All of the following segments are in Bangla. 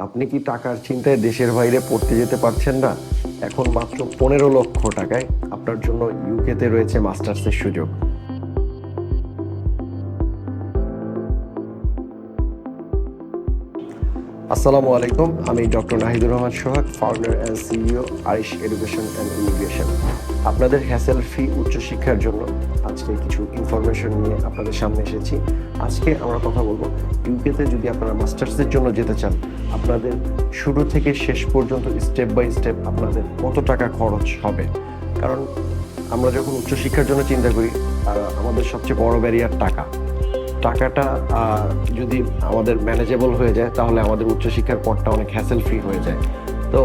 আপনি কি টাকার চিন্তায় দেশের বাইরে পড়তে যেতে পারছেন না? এখন মাত্র 15 লক্ষ টাকায় আপনার জন্য ইউকেতে রয়েছে মাস্টার্সের সুযোগ। আসসালামু আলাইকুম, আমি doctor Nahidur Rahman Sohag, founder and CEO Arish education and immigration. আপনাদের হ্যাসেল ফ্রি উচ্চশিক্ষার জন্য আজকে কিছু ইনফরমেশন নিয়ে আপনাদের সামনে এসেছি। আজকে আমরা কথা বলবো ইউকেতে যদি আপনারা মাস্টার্সের জন্য যেতে চান, আপনাদের শুরু থেকে শেষ পর্যন্ত স্টেপ বাই স্টেপ আপনাদের কত টাকা খরচ হবে। কারণ আমরা যখন উচ্চশিক্ষার জন্য চিন্তা করি, আমাদের সবচেয়ে বড় ব্যারিয়ার টাকাটা যদি আমাদের ম্যানেজেবল হয়ে যায়, তাহলে আমাদের উচ্চশিক্ষার পথটা অনেক হ্যাসেল ফ্রি হয়ে যায়। তো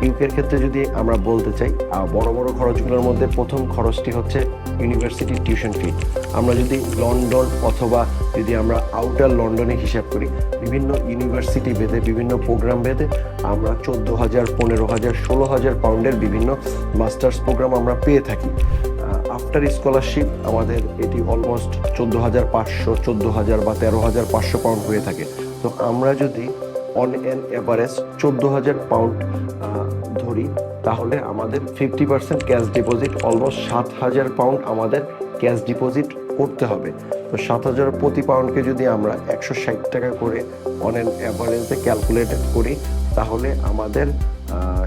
ইউকের ক্ষেত্রে যদি আমরা বলতে চাই, বড় বড় খরচগুলোর মধ্যে প্রথম খরচটি হচ্ছে ইউনিভার্সিটি টিউশন ফি। আমরা যদি লন্ডন অথবা যদি আমরা আউটার লন্ডনে হিসাব করি, বিভিন্ন ইউনিভার্সিটি ভেদে বিভিন্ন প্রোগ্রাম ভেদে আমরা 14,000, 15,000, 16,000 পাউন্ডের বিভিন্ন মাস্টার্স প্রোগ্রাম আমরা পেয়ে থাকি। আফটার স্কলারশিপ আমাদের এটি অলমোস্ট 14,500, 14,000 বা 13,500 পাউন্ড হয়ে থাকে। তো আমরা যদি অন অ্যান এভারেজ 14,000 পাউন্ড ধরি, তাহলে আমাদের 50% ক্যাশ ডিপোজিট, অলমোস্ট 7,000 পাউন্ড আমাদের ক্যাশ ডিপোজিট করতে হবে। তো 7,000 প্রতি পাউন্ডকে যদি আমরা 160 টাকা করে অন অ্যান অ্যাভারেজে ক্যালকুলেট করি, তাহলে আমাদের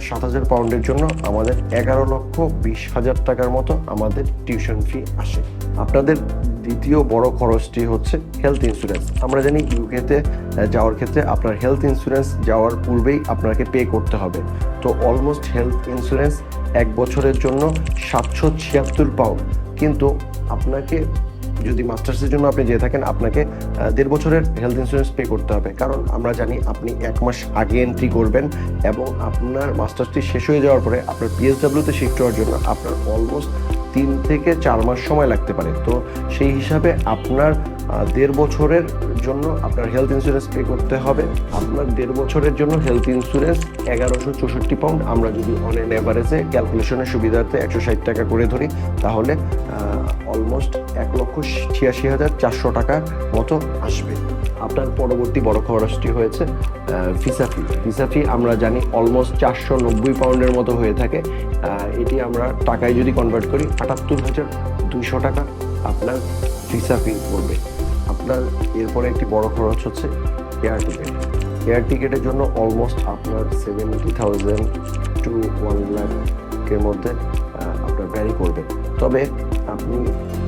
7,000 পাউন্ডের জন্য আমাদের 11,20,000 টাকার মতো আমাদের টিউশন ফি আসে। আপনাদের দ্বিতীয় বড় খরচটি হচ্ছে হেলথ ইন্স্যুরেন্স। আমরা জানি ইউকেতে যাওয়ার ক্ষেত্রে আপনার হেলথ ইন্স্যুরেন্স যাওয়ার পূর্বেই আপনাকে পে করতে হবে। তো অলমোস্ট হেলথ ইন্স্যুরেন্স 1 বছরের জন্য 776 পাউন্ড। কিন্তু আপনাকে যদি মাস্টার্সের জন্য আপনি যেয়ে থাকেন, আপনাকে 1.5 বছরের হেলথ ইন্স্যুরেন্স পে করতে হবে। কারণ আমরা জানি আপনি 1 মাস আগে এন্ট্রি করবেন এবং আপনার মাস্টার্সটি শেষ হয়ে যাওয়ার পরে আপনার পিএসডব্লিউতে শিফট হওয়ার জন্য আপনার অলমোস্ট 3 থেকে 4 মাস সময় লাগতে পারে। তো সেই হিসাবে আপনার 1.5 বছরের জন্য আপনার হেলথ ইন্স্যুরেন্স পে করতে হবে। আপনার 1.5 বছরের জন্য হেলথ ইন্স্যুরেন্স 1164 পাউন্ড। আমরা যদি অন এন এভারেজে ক্যালকুলেশনের সুবিধার্থে 160 টাকা করে ধরি, তাহলে অলমোস্ট 1,86,400 টাকার মতো আসবে। আপনার পরবর্তী বড় খরচটি হয়েছে ভিসা ফি। আমরা জানি অলমোস্ট 490 পাউন্ডের মতো হয়ে থাকে। এটি আমরা টাকায় যদি কনভার্ট করি, 78,200 টাকা আপনার ভিসা ফি পড়বে। আপনার এরপরে একটি বড় খরচ হচ্ছে এয়ার টিকেটের জন্য অলমোস্ট আপনার 70,000 টু 1 লাখের মধ্যে আপনার ভ্যারি করবে। তবে আপনি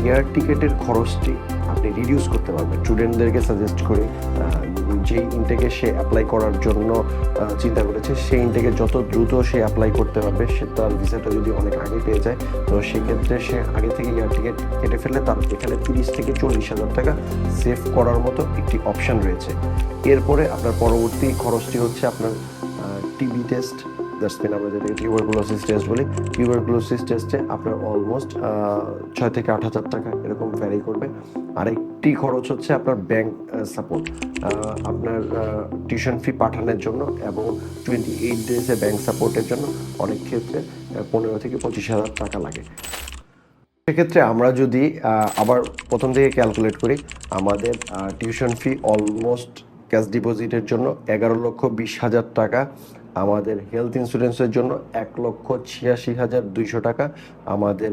এয়ার টিকেটের খরচটি আপনি রিডিউস করতে পারবেন। স্টুডেন্টদেরকে সাজেস্ট করি, যেই ইনটেকে সে অ্যাপ্লাই করার জন্য চিন্তা করেছে, সেই ইনটেকে যত দ্রুত সে অ্যাপ্লাই করতে পারবে, সে তার ভিসাটা যদি অনেক আগে পেয়ে যায়, তো সেক্ষেত্রে সে আগে থেকে এয়ার টিকিট কেটে ফেললে তার এখানে 30 থেকে 40,000 টাকা সেভ করার মতো একটি অপশান রয়েছে। এরপরে আপনার পরবর্তী খরচটি হচ্ছে আপনার টিবি টেস্ট। আমরা যেটাকে টিউবারকুলোসিস টেস্ট বলি। টিউবারকুলোসিস টেস্টে আপনার অলমোস্ট 6 থেকে 8,000 টাকা এরকম ভ্যারি করবে। আরেকটি খরচ হচ্ছে আপনার ব্যাংক সাপোর্ট। আপনার টিউশন ফি পাঠানোর জন্য এবং 28 ডেজে ব্যাংক সাপোর্টের জন্য অনেক ক্ষেত্রে 15 থেকে 25,000 টাকা লাগে। সেক্ষেত্রে আমরা যদি আবার প্রথম থেকে ক্যালকুলেট করি, আমাদের টিউশন ফি অলমোস্ট ক্যাশ ডিপোজিটের জন্য 11,20,000 টাকা, আমাদের হেলথ ইন্স্যুরেন্সের জন্য 1,86,200 টাকা, আমাদের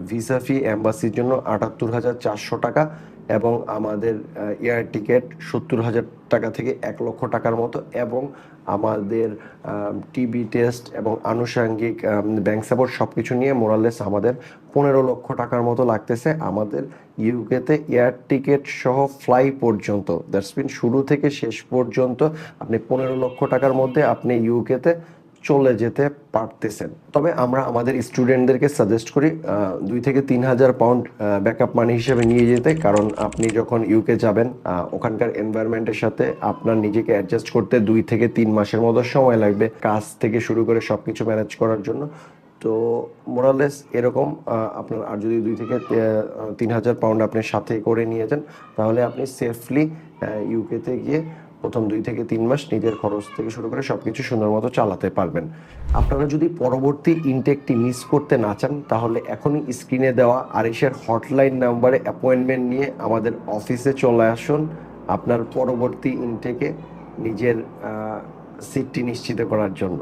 ভিসা ফি অ্যাম্বাসির জন্য 78,400 টাকা, এবং আমাদের এয়ার টিকেট 70,000 টাকা থেকে 1 লক্ষ টাকার মতো, এবং আমাদের টিবি টেস্ট এবং আনুষঙ্গিক ব্যাংক সাপোর্ট সব কিছু নিয়ে মোরালেস আমাদের 15 লক্ষ টাকার মতো লাগতেছে আমাদের ইউকেতে এয়ার টিকেট সহ ফ্লাই পর্যন্ত। দ্যাটস মিন শুরু থেকে শেষ পর্যন্ত আপনি 15 লক্ষ টাকার মধ্যে আপনি ইউকেতে চলে যেতে পারতেছেন। তবে আমরা আমাদের স্টুডেন্টদেরকে সাজেস্ট করি 2 থেকে 3,000 পাউন্ড ব্যাকআপ মানি হিসেবে নিয়ে যেতে। কারণ আপনি যখন ইউকে যাবেন, ওখানকার এনভায়রনমেন্টের সাথে আপনার নিজেকে অ্যাডজাস্ট করতে 2 থেকে 3 মাসের মতো সময় লাগবে, কাজ থেকে শুরু করে সব কিছু ম্যানেজ করার জন্য। তো মোরালেস এরকম আপনার আর যদি 2 থেকে 3,000 পাউন্ড আপনি সাথে করে নিয়ে যান, তাহলে আপনি সেফলি ইউকেতে গিয়ে প্রথম 2 থেকে 3 মাস নিজের খরচ থেকে শুরু করে সব কিছু সুন্দর মতো চালাতে পারবেন। আপনারা যদি পরবর্তী ইনটেকটি মিস করতে না চান, তাহলে এখনই স্ক্রিনে দেওয়া আরিশের হটলাইন নাম্বারে অ্যাপয়েন্টমেন্ট নিয়ে আমাদের অফিসে চলে আসুন। আপনার পরবর্তী ইনটেকে নিজের সিটটি নিশ্চিত করার জন্য।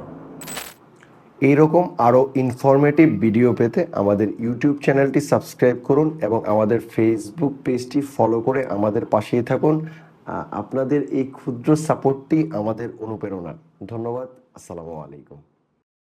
এইরকম আরও ইনফরমেটিভ ভিডিও পেতে আমাদের ইউটিউব চ্যানেলটি সাবস্ক্রাইব করুন এবং আমাদের ফেসবুক পেজটি ফলো করে আমাদের পাশেই থাকুন। আপনাদের এই ক্ষুদ্র সাপোর্টটি আমাদের অনুপ্রেরণা। ধন্যবাদ। আসসালামু আলাইকুম।